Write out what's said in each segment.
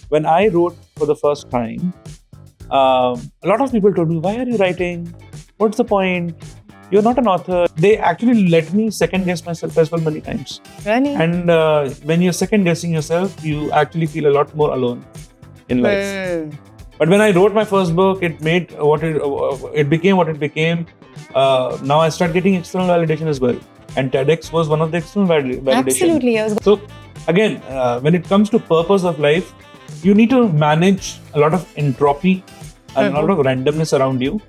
When I wrote for the first time, a lot of people told me, "Why are you writing? What's the point? You're not an author." They actually let me second guess myself as well many times. Really? And when you're second guessing yourself, you actually feel a lot more alone in life. But when I wrote my first book, it made it became what it became. Now I start getting external validation as well, and TEDx was one of the external validation. Absolutely, yes. So again, when it comes to purpose of life, you need to manage a lot of entropy and a lot of randomness around you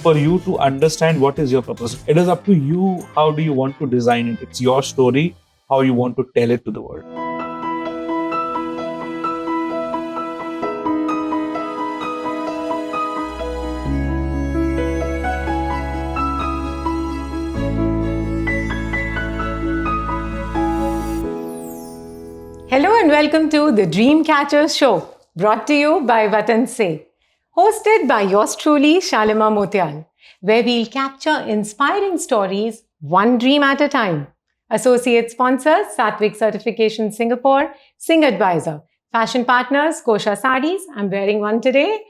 for you to understand what is your purpose. It is up to you. How do you want to design it? It's your story, how you want to tell it to the world. Hello and welcome to the Dreamcatchers Show, brought to you by Vatan Se, hosted by yours truly, Shalima Motial, where we'll capture inspiring stories, one dream at a time. Associate sponsors, Satwik Certification Singapore, Sing Advisor. Fashion partners, Kosha Sarees, I'm wearing one today.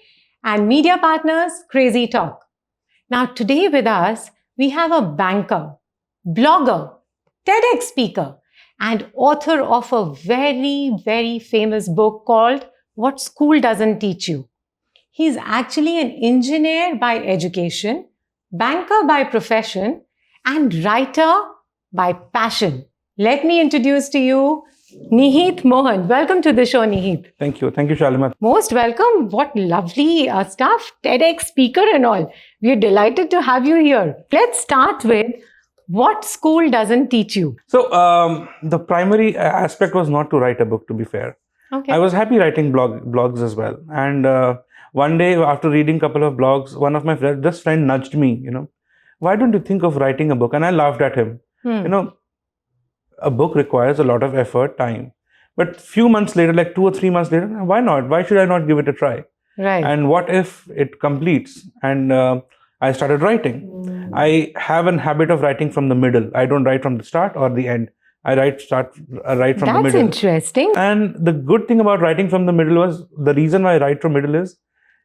And media partners, Crazy Talk. Now today with us, we have a banker, blogger, TEDx speaker, and author of a very, very famous book called What School Doesn't Teach You. He's actually an engineer by education, banker by profession, and writer by passion. Let me introduce to you Nihit Mohan. Welcome to the show, Nihit. Thank you. Thank you, Shalima. Most welcome. What lovely stuff. TEDx speaker and all. We're delighted to have you here. Let's start with what school doesn't teach you. So the primary aspect was not to write a book, to be fair. Okay. I was happy writing blogs as well. And one day after reading a couple of blogs, one of my friend nudged me, why don't you think of writing a book? And I laughed at him. A book requires a lot of effort, time. But few months later, like 2 or 3 months later, why not? Why should I not give it a try? Right. And what if it completes? And I started writing. I have a habit of writing from the middle. I don't write from the start or the end. I write from the middle. That's interesting. And the good thing about writing from the middle was, the reason why I write from middle is,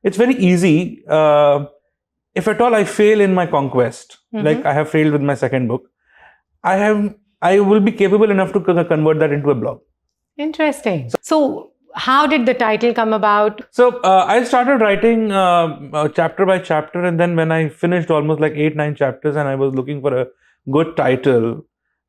it's very easy. If at all I fail in my conquest, like I have failed with my second book, I will be capable enough to convert that into a blog. Interesting. So how did the title come about? So I started writing chapter by chapter, and then when I finished almost like 8-9 chapters and I was looking for a good title,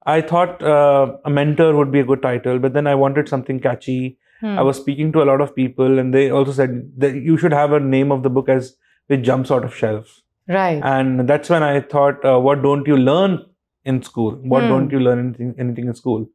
I thought a mentor would be a good title, but then I wanted something catchy. I was speaking to a lot of people, and they also said that you should have a name of the book which jumps out of shelves. Right. And that's when I thought, what don't you learn in school? What don't you learn anything in school?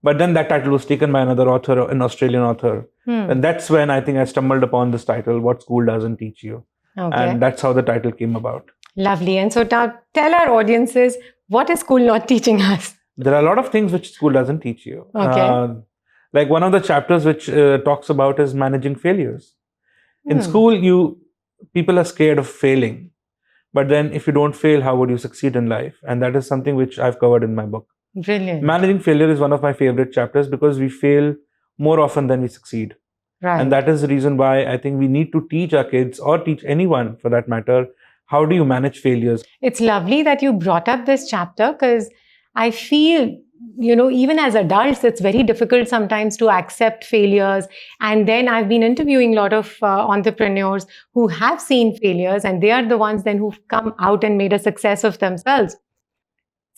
But then that title was taken by another author, an Australian author. And that's when I think I stumbled upon this title, What School Doesn't Teach You. Okay. And that's how the title came about. Lovely. And so tell our audiences, what is school not teaching us? There are a lot of things which school doesn't teach you. Okay. Like one of the chapters which talks about is managing failures. In school, people are scared of failing. But then if you don't fail, how would you succeed in life? And that is something which I've covered in my book. Brilliant. Managing failure is one of my favorite chapters because we fail more often than we succeed. Right. And that is the reason why I think we need to teach our kids, or teach anyone for that matter, how do you manage failures? It's lovely that you brought up this chapter, because I feel, even as adults, it's very difficult sometimes to accept failures. And then I've been interviewing a lot of entrepreneurs who have seen failures, and they are the ones then who've come out and made a success of themselves.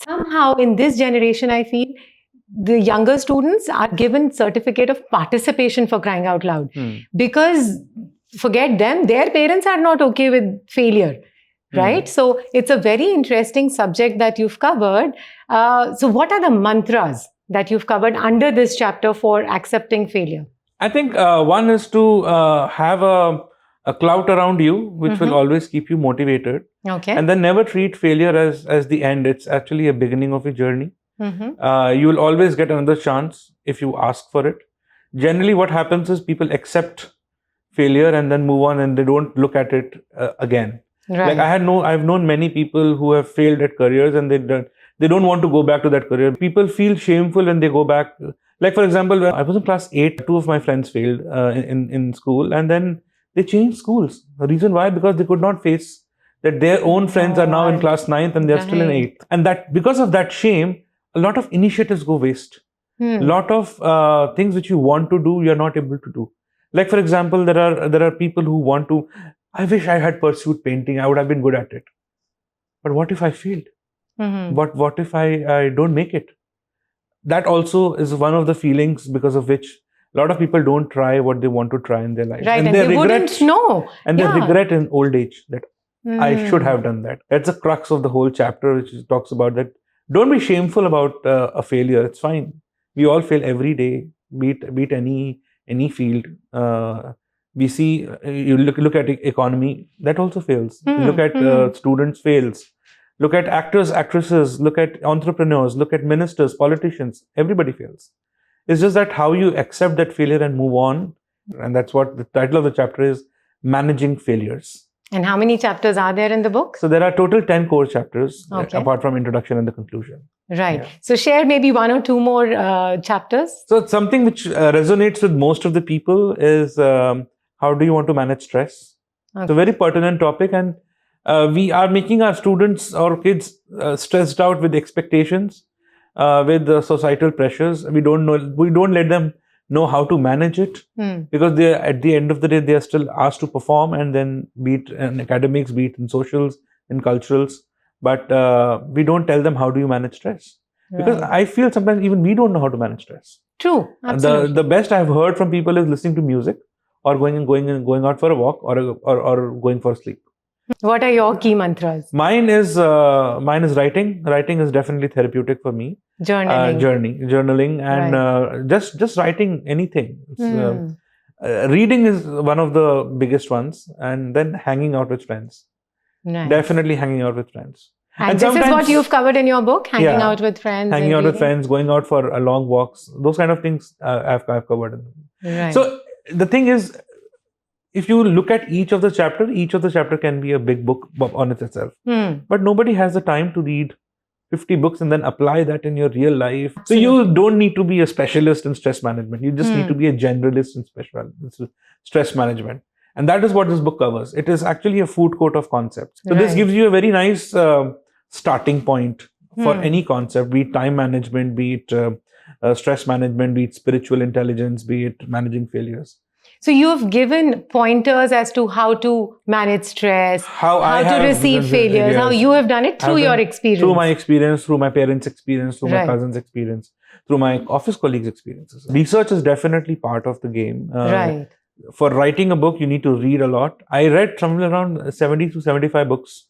Somehow in this generation, I feel the younger students are given certificate of participation, for crying out loud, because forget them, their parents are not okay with failure. Right? So it's a very interesting subject that you've covered. So what are the mantras that you've covered under this chapter for accepting failure? I think one is to have a clout around you, which will always keep you motivated. Okay. And then never treat failure as the end. It's actually a beginning of a journey. You will always get another chance if you ask for it. Generally, what happens is people accept failure and then move on, and they don't look at it again. Right. Like I've known many people who have failed at careers, and they don't want to go back to that career. People feel shameful when they go back Like, for example, when I was in class 8, two of my friends failed in school, and then they changed schools. The reason why? Because they could not face that their own friends are now in class 9th and they're still in 8th. And that because of that shame, a lot of initiatives go waste. A lot of things which you want to do, you're not able to do. Like, for example, there are people who want to, I wish I had pursued painting, I would have been good at it. But what if I failed? But what if I don't make it? That also is one of the feelings because of which a lot of people don't try what they want to try in their life. Right, and they wouldn't know. And they regret in old age that I should have done that. That's the crux of the whole chapter, which talks about that. Don't be shameful about a failure. It's fine. We all fail every day, be it any field. We see, you look at economy, that also fails. You look at students, fails. Look at actors, actresses, look at entrepreneurs, look at ministers, politicians. Everybody fails. It's just that how you accept that failure and move on. And that's what the title of the chapter is, Managing Failures. And how many chapters are there in the book? So there are total 10 core chapters, apart from introduction and the conclusion. Right. Yeah. So share maybe one or two more chapters. So something which resonates with most of the people is how do you want to manage stress? It's a very pertinent topic, and we are making our students or kids stressed out with expectations, with the societal pressures. We don't let them know how to manage it, because they, at the end of the day, they are still asked to perform, and then be it in academics, be it in socials, in culturals, but we don't tell them how do you manage stress. Because I feel sometimes even we don't know how to manage stress. True, absolutely. The best I've heard from people is listening to music, or going out for a walk, or going for a sleep. What are your key mantras? Mine is writing. Writing is definitely therapeutic for me. Journaling, and just writing anything. Reading is one of the biggest ones, and then hanging out with friends. Nice. Definitely hanging out with friends. And this is what you've covered in your book, hanging out with friends. Hanging out with friends, going out for long walks, those kind of things I've covered. Right. So the thing is, if you look at each of the chapter can be a big book on itself. But nobody has the time to read 50 books and then apply that in your real life. So you don't need to be a specialist in stress management. You just need to be a generalist in stress management. And that is what this book covers. It is actually a food court of concepts. So this gives you a very nice starting point for any concept, be it time management, be it stress management, be it spiritual intelligence, be it managing failures. So you've given pointers as to how to manage stress, how to receive failures, how you have done it through your experience. Through my experience, through my parents' experience, through my cousin's experience, through my office colleagues' experiences. Research is definitely part of the game. Right. For writing a book, you need to read a lot. I read somewhere around 70 to 75 books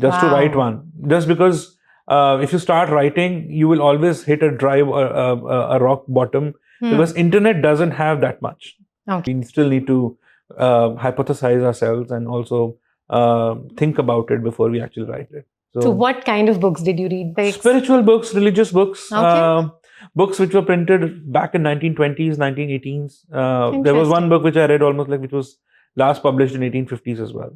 just to write one. Just because if you start writing, you will always hit a rock bottom, because internet doesn't have that much. Okay. We still need to hypothesize ourselves and also think about it before we actually write it. So what kind of books did you read? Spiritual books, religious books, books which were printed back in 1920s, 1918s. There was one book which I read which was last published in 1850s as well.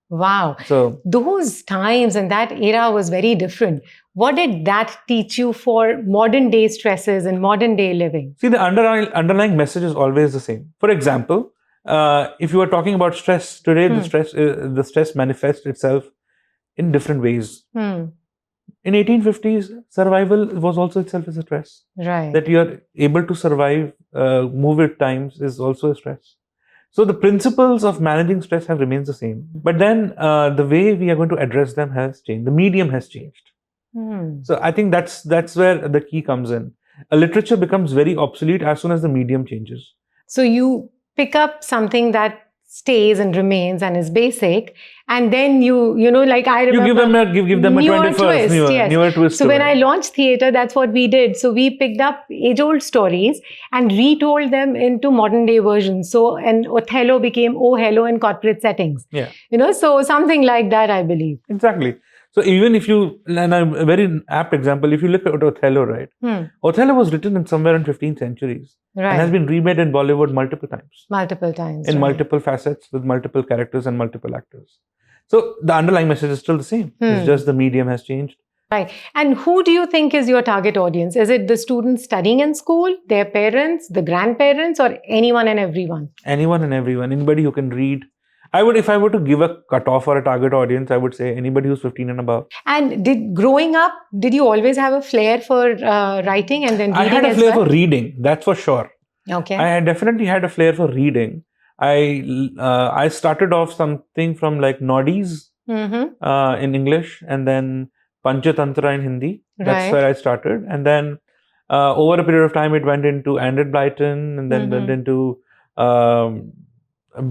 Wow. So those times and that era was very different. What did that teach you for modern day stresses and modern day living? See, the underlying message is always the same. For example, if you are talking about stress today, the stress manifests itself in different ways. In 1850s, survival was also itself as a stress. Right. That you are able to survive, move at times is also a stress. So the principles of managing stress have remained the same. But then the way we are going to address them has changed. The medium has changed. So I think that's where the key comes in. A literature becomes very obsolete as soon as the medium changes. So you pick up something that stays and remains and is basic, and then you like I remember, you give them a 21st newer twist. So when I launched theatre, that's what we did. So we picked up age-old stories and retold them into modern day versions. So and Othello became Oh Hello in corporate settings. Yeah. So something like that, I believe. Exactly. So even if you, and a very apt example, if you look at Othello, right? Othello was written in somewhere in 15th centuries. Right. And has been remade in Bollywood multiple times. In multiple facets with multiple characters and multiple actors. So the underlying message is still the same. It's just the medium has changed. Right. And who do you think is your target audience? Is it the students studying in school, their parents, the grandparents, or anyone and everyone? Anyone and everyone, anybody who can read. I would, if I were to give a cutoff or a target audience, I would say anybody who's 15 and above. And growing up, did you always have a flair for writing and then reading I had a as flair well? for reading, that's for sure. Okay. I definitely had a flair for reading. I started off something from like Noddies in English, and then Panchatantra in Hindi. That's Right. where I started. And then over a period of time, it went into Andrew Blyton, and then went into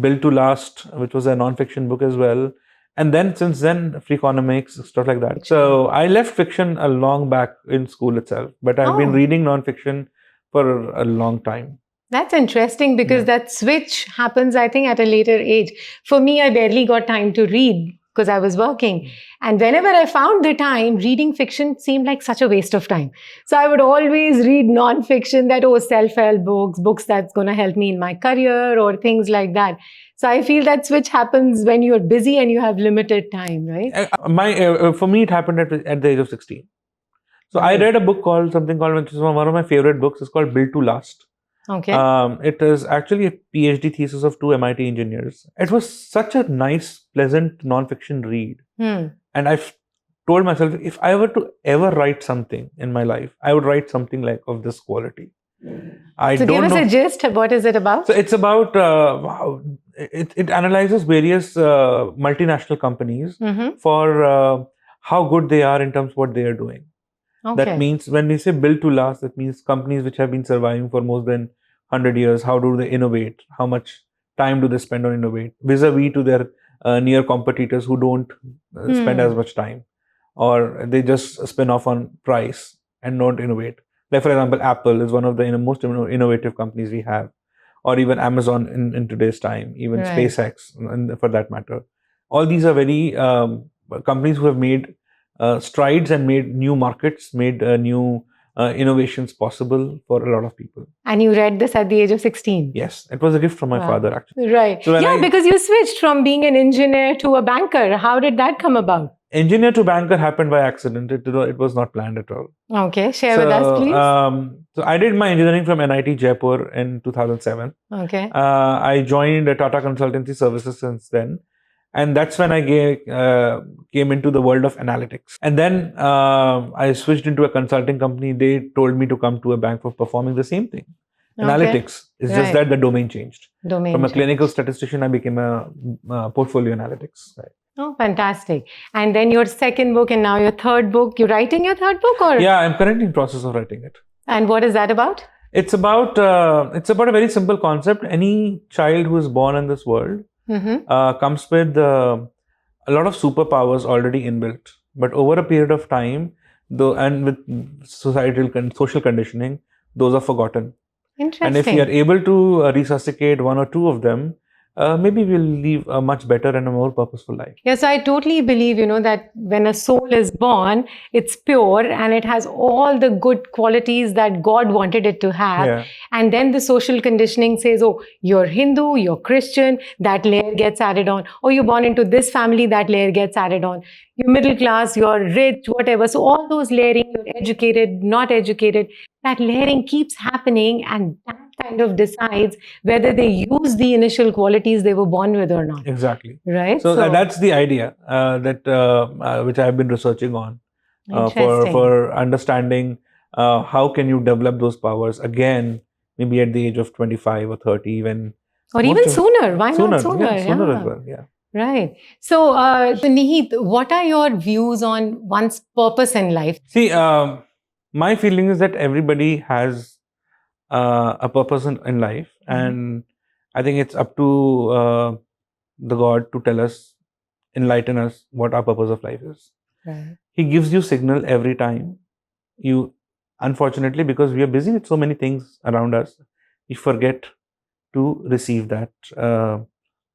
Built to Last, which was a non-fiction book as well. And then since then, free economics, stuff like that. So I left fiction a long back in school itself, but I've been reading non-fiction for a long time. That's interesting because that switch happens, I think, at a later age. For me, I barely got time to read because I was working. And whenever I found the time, reading fiction seemed like such a waste of time. So I would always read non-fiction, that, self-help books that's going to help me in my career or things like that. So I feel that switch happens when you're busy and you have limited time, right? For me, it happened at the age of 16. So I read a book which is one of my favorite books. It's called Built to Last. Okay. It is actually a PhD thesis of 2 MIT engineers. It was such a nice, pleasant non-fiction read. And I've told myself, if I were to ever write something in my life, I would write something like of this quality. So give us a gist. What is it about? So it's about, it analyzes various multinational companies for how good they are in terms of what they are doing. Okay. That means when we say built to last, that means companies which have been surviving for more than 100 years, how do they innovate? How much time do they spend on innovate? Vis-a-vis to their near competitors who don't spend as much time, or they just spin off on price and don't innovate. Like, for example, Apple is one of the most innovative companies we have, or even Amazon in today's time, even SpaceX, for that matter. All these are very companies who have made strides and made new markets, made new innovations possible for a lot of people. And you read this at the age of 16? Yes, it was a gift from my father, actually. Right. So because you switched from being an engineer to a banker. How did that come about? Engineer to banker happened by accident. It was not planned at all. Okay, share with us, please. So I did my engineering from NIT Jaipur in 2007. Okay. I joined Tata Consultancy Services since then. And that's when I came into the world of analytics. And then I switched into a consulting company. They told me to come to a bank for performing the same thing. Analytics. It's just that the domain changed. From a clinical statistician, I became a portfolio analytics. Right. Oh, fantastic. And then your second book and now your third book. You're writing your third book? Or? Yeah, I'm currently in process of writing it. And what is that about? It's about a very simple concept. Any child who is born in this world comes with a lot of superpowers already inbuilt. But over a period of time, and with social conditioning, those are forgotten. Interesting. And if you are able to resuscitate one or two of them, maybe we'll live a much better and a more purposeful life. Yes, I totally believe, that when a soul is born, it's pure and it has all the good qualities that God wanted it to have. Yeah. And then the social conditioning says, oh, you're Hindu, you're Christian, that layer gets added on. Or you're born into this family, that layer gets added on. You're middle class, you're rich, whatever. So all those layering, you're educated, not educated, that layering keeps happening, and that kind of decides whether they use the initial qualities they were born with or not. Exactly. Right. So that's the idea which I've been researching on for understanding how can you develop those powers again, maybe at the age of 25 or 30, or even sooner. Why not sooner? Yeah, sooner as well. Yeah. Right. So, Nihit, what are your views on one's purpose in life? See, my feeling is that everybody has a purpose in life, and I think it's up to the God to tell us, enlighten us what our purpose of life is. Right. He gives you signal every time. You, unfortunately, because we are busy with so many things around us, we forget to receive that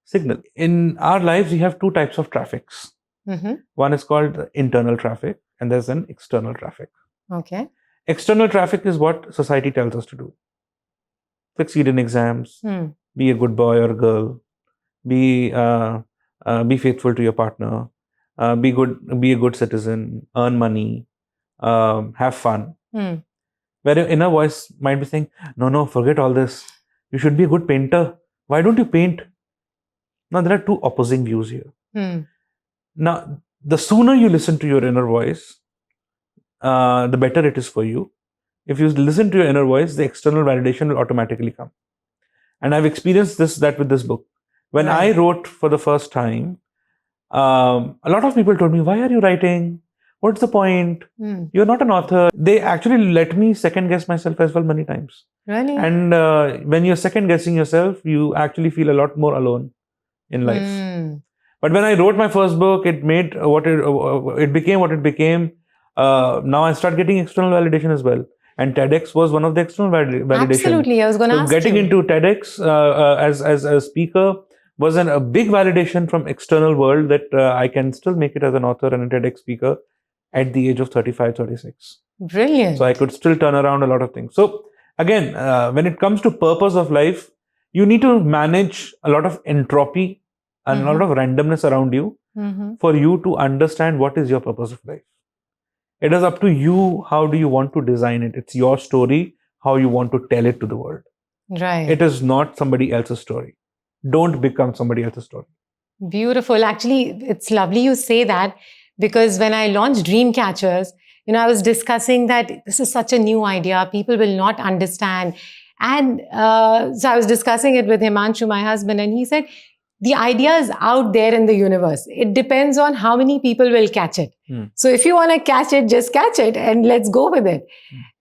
signal. In our lives, we have two types of traffics. One is called internal traffic, and there's an external traffic. Okay. External traffic is what society tells us to do. Succeed in exams, be a good boy or girl, be faithful to your partner, be a good citizen, earn money, have fun. Hmm. Where your inner voice might be saying, no, forget all this. You should be a good painter. Why don't you paint? Now, there are two opposing views here. Hmm. Now, the sooner you listen to your inner voice, the better it is for you. If you listen to your inner voice, the external validation will automatically come. And I've experienced that with this book. When I Right. wrote for the first time, a lot of people told me, why are you writing? What's the point? Hmm. You're not an author. They actually let me second guess myself as well many times. Really? And when you're second guessing yourself, you actually feel a lot more alone in life. Hmm. But when I wrote my first book, it made it became what it became. Now I start getting external validation as well. And TEDx was one of the external validation. Absolutely. I was going to So ask getting you. into TEDx as a speaker was a big validation from external world that I can still make it as an author and a TEDx speaker at the age of 35, 36. Brilliant. So I could still turn around a lot of things. So again, when it comes to purpose of life, you need to manage a lot of entropy and a lot of randomness around you for you to understand what is your purpose of life. It is up to you. How do you want to design it? It's your story, how you want to tell it to the world. Right. It is not somebody else's story. Don't become somebody else's story. Beautiful. Actually, it's lovely you say that, because when I launched Dreamcatchers, I was discussing that this is such a new idea. People will not understand. And so I was discussing it with Himanshu, my husband, and he said, the idea is out there in the universe. It depends on how many people will catch it. So if you want to catch it, just catch it and let's go with it.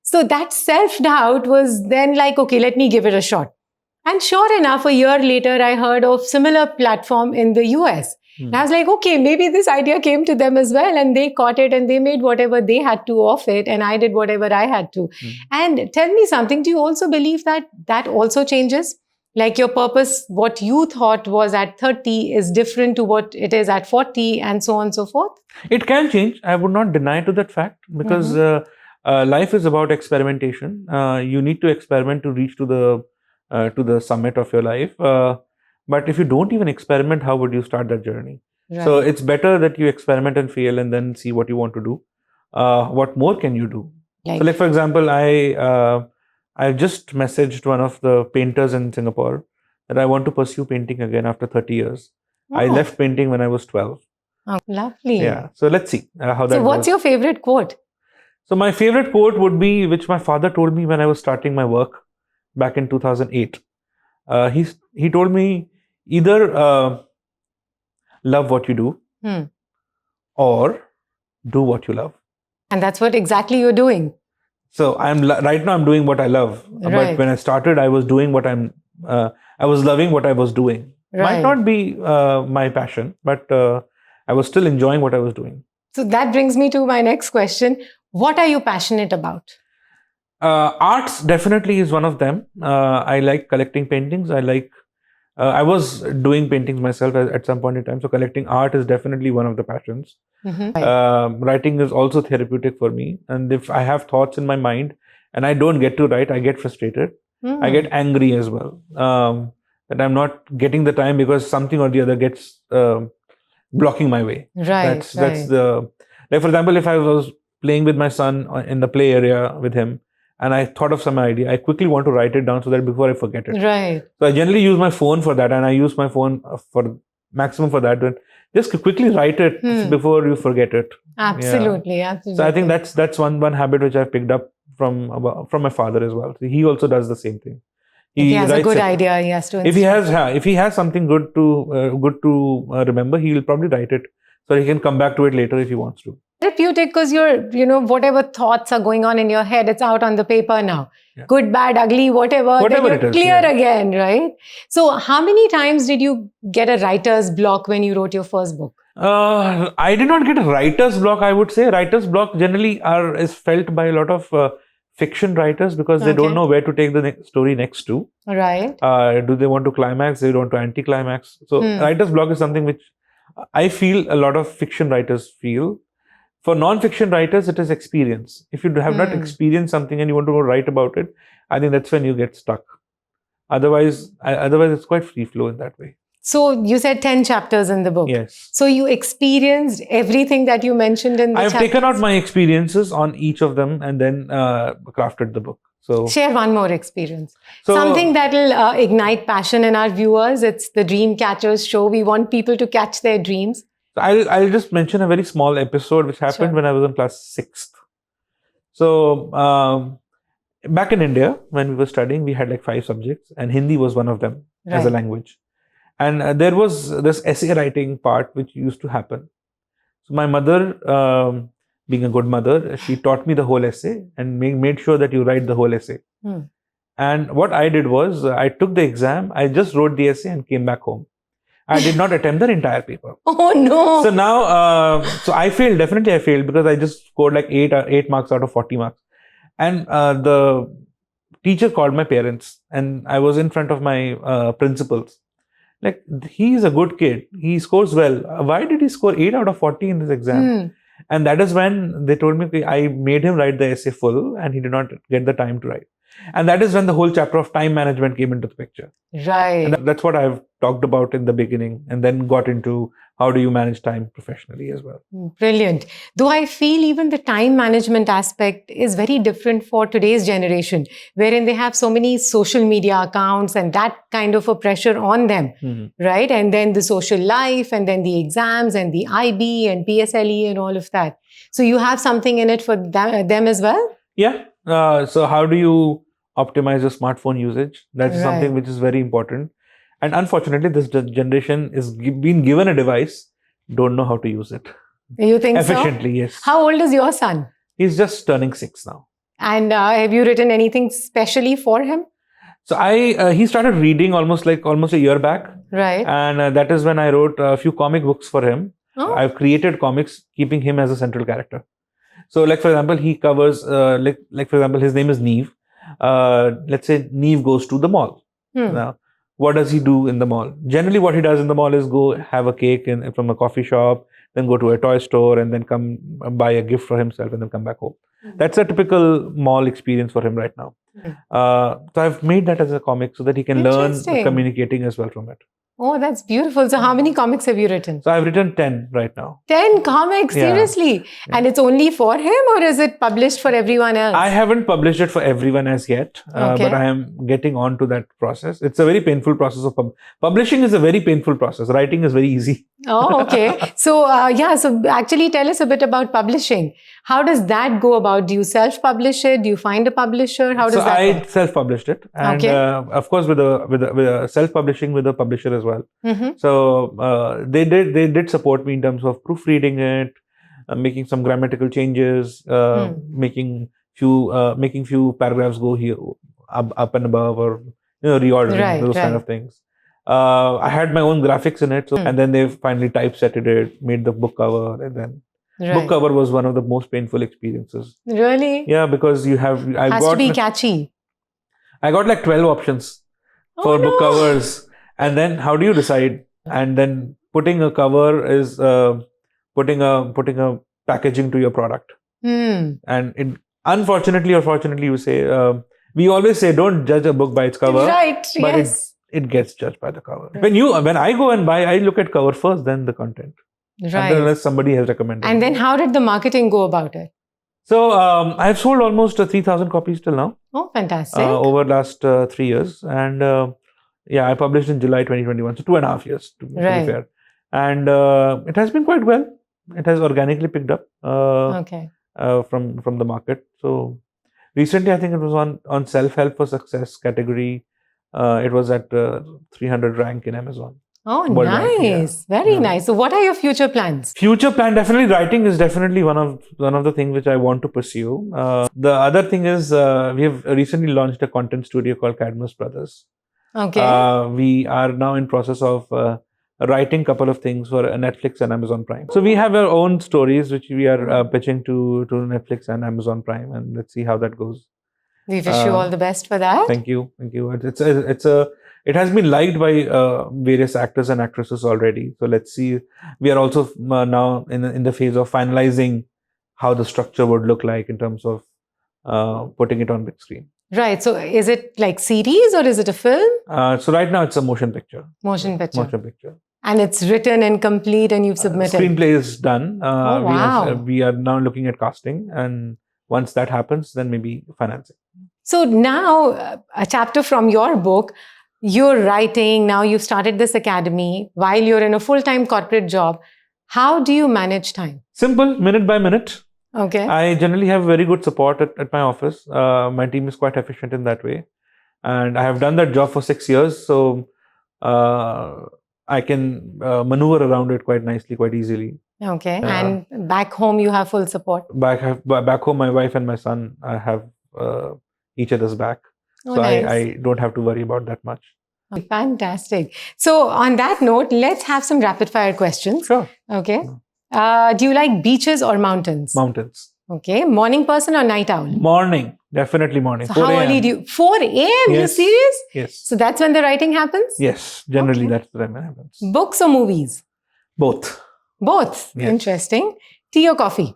So that self-doubt was then like, okay, let me give it a shot. And sure enough, a year later, I heard of similar platform in the US. And I was like, okay, maybe this idea came to them as well, and they caught it and they made whatever they had to of it, and I did whatever I had to. And tell me something, do you also believe that that also changes? Like your purpose, what you thought was at 30 is different to what it is at 40, and so on and so forth? It can change. I would not deny to that fact, because life is about experimentation. You need to experiment to reach to the summit of your life. But if you don't even experiment, how would you start that journey? Right. So it's better that you experiment and fail and then see what you want to do. What more can you do? So, like for example, I just messaged one of the painters in Singapore that I want to pursue painting again after 30 years. I left painting when I was 12. Oh, lovely. Yeah. So let's see how that So what's goes. your favorite quote? So my favorite quote would be, which my father told me when I was starting my work back in 2008. He told me, either love what you do or do what you love. And that's what exactly you're doing. So right now I'm doing what I love. Right. But when I started, I was doing I was loving what I was doing. Might not be my passion, but I was still enjoying what I was doing. So that brings me to my next question. What are you passionate about? Arts definitely is one of them. I like collecting paintings. I was doing paintings myself at some point in time. So collecting art is definitely one of the passions. Writing is also therapeutic for me. And if I have thoughts in my mind and I don't get to write, I get frustrated. I get angry as well. That I'm not getting the time because something or the other gets blocking my way. That's the, like for example, if I was playing with my son in the play area with him, and I thought of some idea, I quickly want to write it down so that before I forget it. Right. So I generally use my phone for that, and I use my phone for maximum for that. But just quickly write it before you forget it. Absolutely, yeah. absolutely. So I think that's one habit which I've picked up from my father as well. So he also does the same thing. If he has a good idea, he has to. If he has something good to remember, he will probably write it so he can come back to it later if he wants to. Therapeutic, because whatever thoughts are going on in your head, it's out on the paper now. Yeah. Good, bad, ugly, whatever then you're clear again, right? So how many times did you get a writer's block when you wrote your first book? I did not get a writer's block, I would say. Writer's block generally is felt by a lot of fiction writers because they don't know where to take the story next to. Right. Do they want to climax? Do they want to anti-climax? So writer's block is something which I feel a lot of fiction writers feel. For non-fiction writers, it is experience. If you have not experienced something and you want to go write about it, I think that's when you get stuck. Otherwise it's quite free flow in that way. So you said 10 chapters in the book. Yes. So you experienced everything that you mentioned in the I've chapters? taken out my experiences on each of them and then crafted the book. So share one more experience. So- Something that will ignite passion in our viewers. It's the Dream Catchers show. We want people to catch their dreams. I'll just mention a very small episode which happened Sure. when I was in class 6th. So back in India, when we were studying, we had like 5 subjects, and Hindi was one of them as a Right. language. And there was this essay writing part which used to happen. So my mother, being a good mother, she taught me the whole essay and made sure that you write the whole essay. Hmm. And what I did was I took the exam, I just wrote the essay and came back home. I did not attempt the entire paper. Oh no. So now, so I failed, definitely I failed, because I just scored like 8 marks out of 40 marks. And the teacher called my parents, and I was in front of my principals. Like, he is a good kid, he scores well. Why did he score 8 out of 40 in this exam? Hmm. And that is when they told me, okay, I made him write the essay full and he did not get the time to write. And that is when the whole chapter of time management came into the picture. Right. And that's what I've talked about in the beginning, and then got into how do you manage time professionally as well. Brilliant. Though I feel even the time management aspect is very different for today's generation, wherein they have so many social media accounts and that kind of a pressure on them, right? And then the social life, and then the exams, and the IB and PSLE and all of that. So you have something in it for them as well? Yeah. So how do you optimize your smartphone usage? That's Right. something which is very important. And unfortunately, this generation is being given a device, don't know how to use it You think efficiently. so? Yes. How old is your son? He's just turning 6 now. And have you written anything specially for him? So he started reading almost a year back, Right. and that is when I wrote a few comic books for him. Oh. I've created comics keeping him as a central character. So, like for example, he covers like for example, his name is Neve. Let's say Neve goes to the mall. Now, what does he do in the mall? Generally, what he does in the mall is go have a cake from a coffee shop, then go to a toy store, and then come buy a gift for himself, and then come back home. That's a typical mall experience for him right now. So I've made that as a comic so that he can learn Interesting. communicating as well from it. Oh, that's beautiful. So how many comics have you written? So I've written 10 right now. 10 comics, Yeah. seriously? Yeah. And it's only for him, or is it published for everyone else? I haven't published it for everyone as yet, Okay. but I am getting on to that process. It's a very painful process of publishing is a very painful process. Writing is very easy. Oh, okay. So, so actually tell us a bit about publishing. How does that go about? Do you self-publish it? Do you find a publisher? How does So that I work? self-published it, and Okay. of course with a self-publishing with a publisher as well. Mhm. So they did support me in terms of proofreading it, making some grammatical changes, making few paragraphs go here up and above, or reordering Right, those kind right. of things. I had my own graphics in it, and then they finally typesetted it, made the book cover, and then book Right. cover was one of the most painful experiences. Really? Yeah, because Has to be catchy. I got like 12 options for Oh, book no. covers, and then how do you decide? And then putting a cover is putting a packaging to your product. And it, unfortunately or fortunately, you say we always say don't judge a book by its cover, Right, but yes. it gets judged by the cover. When I go and buy, I look at cover first, then the content, Right. unless somebody has recommended. And then how did the marketing go about it? So I've sold almost 3,000 copies till now. Oh, fantastic. Over last 3 years, and I published in July 2021, so 2.5 years to be Right. fair, and it has been quite well. It has organically picked up Okay. from the market. So recently, I think it was on self-help for success category. It was at 300 rank in Amazon. Oh, Worldwide, yeah. nice. Very Yeah. nice. So what are your future plans? Future plan, definitely writing is definitely one of the things which I want to pursue. The other thing is we have recently launched a content studio called Cadmus Brothers. Okay. We are now in process of writing a couple of things for Netflix and Amazon Prime. So we have our own stories which we are pitching to Netflix and Amazon Prime, and let's see how that goes. We wish you all the best for that. Thank you. It has been liked by various actors and actresses already. So let's see. We are also now in the phase of finalizing how the structure would look like in terms of putting it on big screen. Right. So is it like series or is it a film? So right now it's a motion picture. Motion picture. Motion picture. And it's written and complete and you've submitted. Screenplay is done. Oh, wow. We are now looking at casting, and once that happens, then maybe financing. So now, a chapter from your book, you're writing, now you've started this academy while you're in a full-time corporate job. How do you manage time? Simple, minute by minute. Okay. I generally have very good support at my office. My team is quite efficient in that way. And I have done that job for 6 years. So I can maneuver around it quite nicely, quite easily. Okay. And back home, you have full support? Back home, my wife and my son have each other's back. Oh, so nice. I don't have to worry about that much. Fantastic. So on that note, let's have some rapid fire questions. Sure. Okay. Do you like beaches or mountains? Mountains. Okay. Morning person or night owl? Morning. Definitely morning. So how early do you? 4 a.m.? Yes. You're serious? Yes. So that's when the writing happens? Yes. Generally, that's the time it happens. Books or movies? Both. Both. Yes. Interesting. Tea or coffee?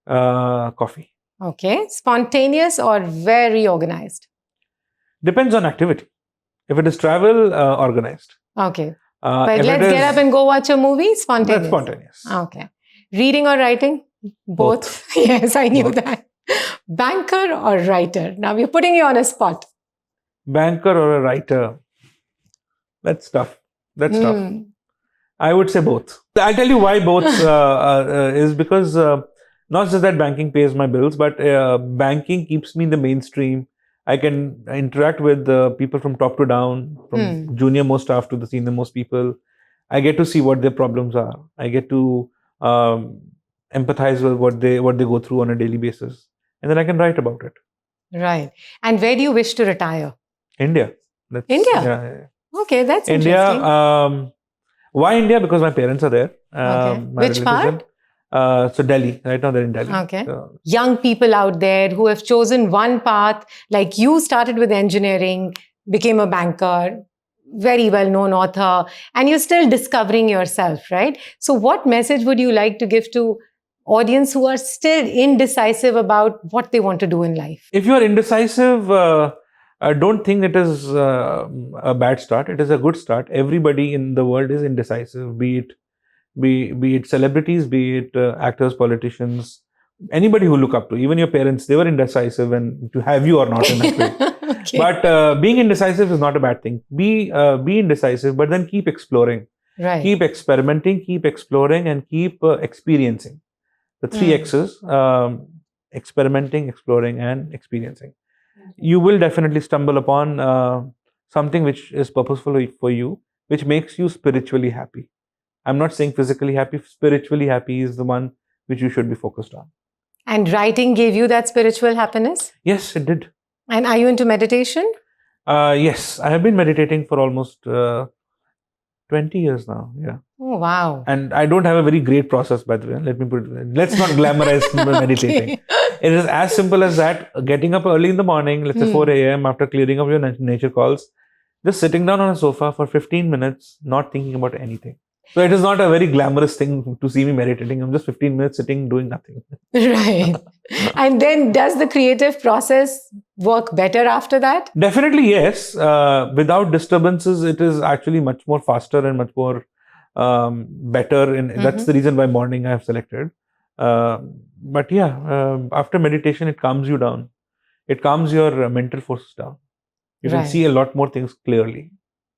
Coffee. Okay. Spontaneous or very organized? Depends on activity. If it is travel, organized. Okay. But let's get up and go watch a movie? Spontaneous. That's spontaneous. Okay. Reading or writing? Both. Yes, I knew that. Banker or writer? Now we're putting you on a spot. Banker or a writer? That's tough. That's tough. I would say both. I'll tell you why both is because not just that banking pays my bills, but banking keeps me in the mainstream. I can interact with people from top to down, from junior most staff to the senior most people. I get to see what their problems are. I get to empathize with what they go through on a daily basis, and then I can write about it. Right. And where do you wish to retire? India. India. Yeah. Okay, that's India. interesting. Why India? Because my parents are there. Okay. Which part? So Delhi. Right now they're in Delhi. Okay. Young people out there who have chosen one path, like you started with engineering, became a banker, very well-known author, and you're still discovering yourself, right? So what message would you like to give to audience who are still indecisive about what they want to do in life? If you are indecisive, don't think it is a bad start. It is a good start. Everybody in the world is indecisive, be it celebrities, be it actors, politicians, anybody who look up to, even your parents, they were indecisive and to have you or not in that way. Okay. But being indecisive is not a bad thing. Be indecisive, but then keep exploring. Right. Keep experimenting, keep exploring, and keep experiencing. The 3 X's, experimenting, exploring, and experiencing. You will definitely stumble upon something which is purposeful for you, which makes you spiritually happy. I'm not saying physically happy. Spiritually happy is the one which you should be focused on. And writing gave you that spiritual happiness? Yes, it did. And are you into meditation? Yes, I have been meditating for almost 20 years now. Yeah. Oh, wow. And I don't have a very great process, by the way. Let's not glamorize meditating. Okay. It is as simple as that. Getting up early in the morning, let's say 4 a.m. after clearing up your nature calls, just sitting down on a sofa for 15 minutes, not thinking about anything. So it is not a very glamorous thing to see me meditating. I'm just 15 minutes sitting, doing nothing. Right. And then does the creative process work better after that? Definitely, yes. Without disturbances, it is actually much more faster and much more better. And that's the reason why morning I have selected. But yeah, after meditation, it calms you down. It calms your mental forces down. You can see a lot more things clearly.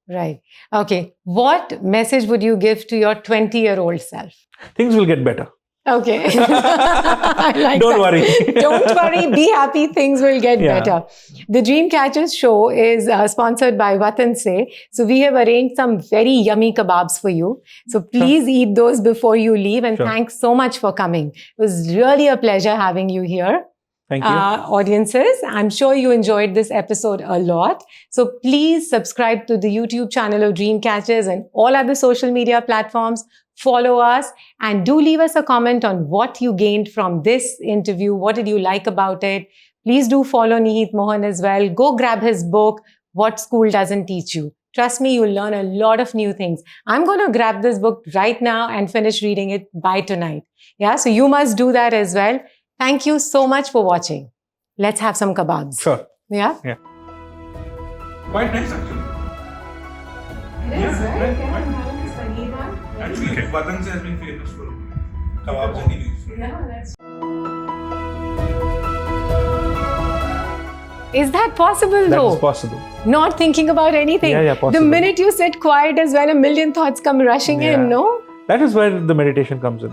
Right. Okay. What message would you give to your 20-year-old self? Things will get better. Okay. I like Don't worry. Don't worry. Be happy. Things will get better. The Dreamcatchers show is sponsored by Vatan Se. So we have arranged some very yummy kebabs for you. So please eat those before you leave. And thanks so much for coming. It was really a pleasure having you here. Thank you. Audiences, I'm sure you enjoyed this episode a lot. So please subscribe to the YouTube channel of Dreamcatchers and all other social media platforms. Follow us and do leave us a comment on what you gained from this interview. What did you like about it? Please do follow Nihit Mohan as well. Go grab his book, What School Doesn't Teach You. Trust me, you'll learn a lot of new things. I'm going to grab this book right now and finish reading it by tonight. Yeah, so you must do that as well. Thank you so much for watching. Let's have some kebabs. Sure. Yeah? Quite nice actually. It is, Yeah, right? right, right. Yeah, Actually, Vatan has been famous for kebabs and idlis. that's. Is that possible That though? is possible. Not thinking about anything. Yeah, The possible. minute you sit quiet is when a million thoughts come rushing in, Yeah. no? That is where the meditation comes in.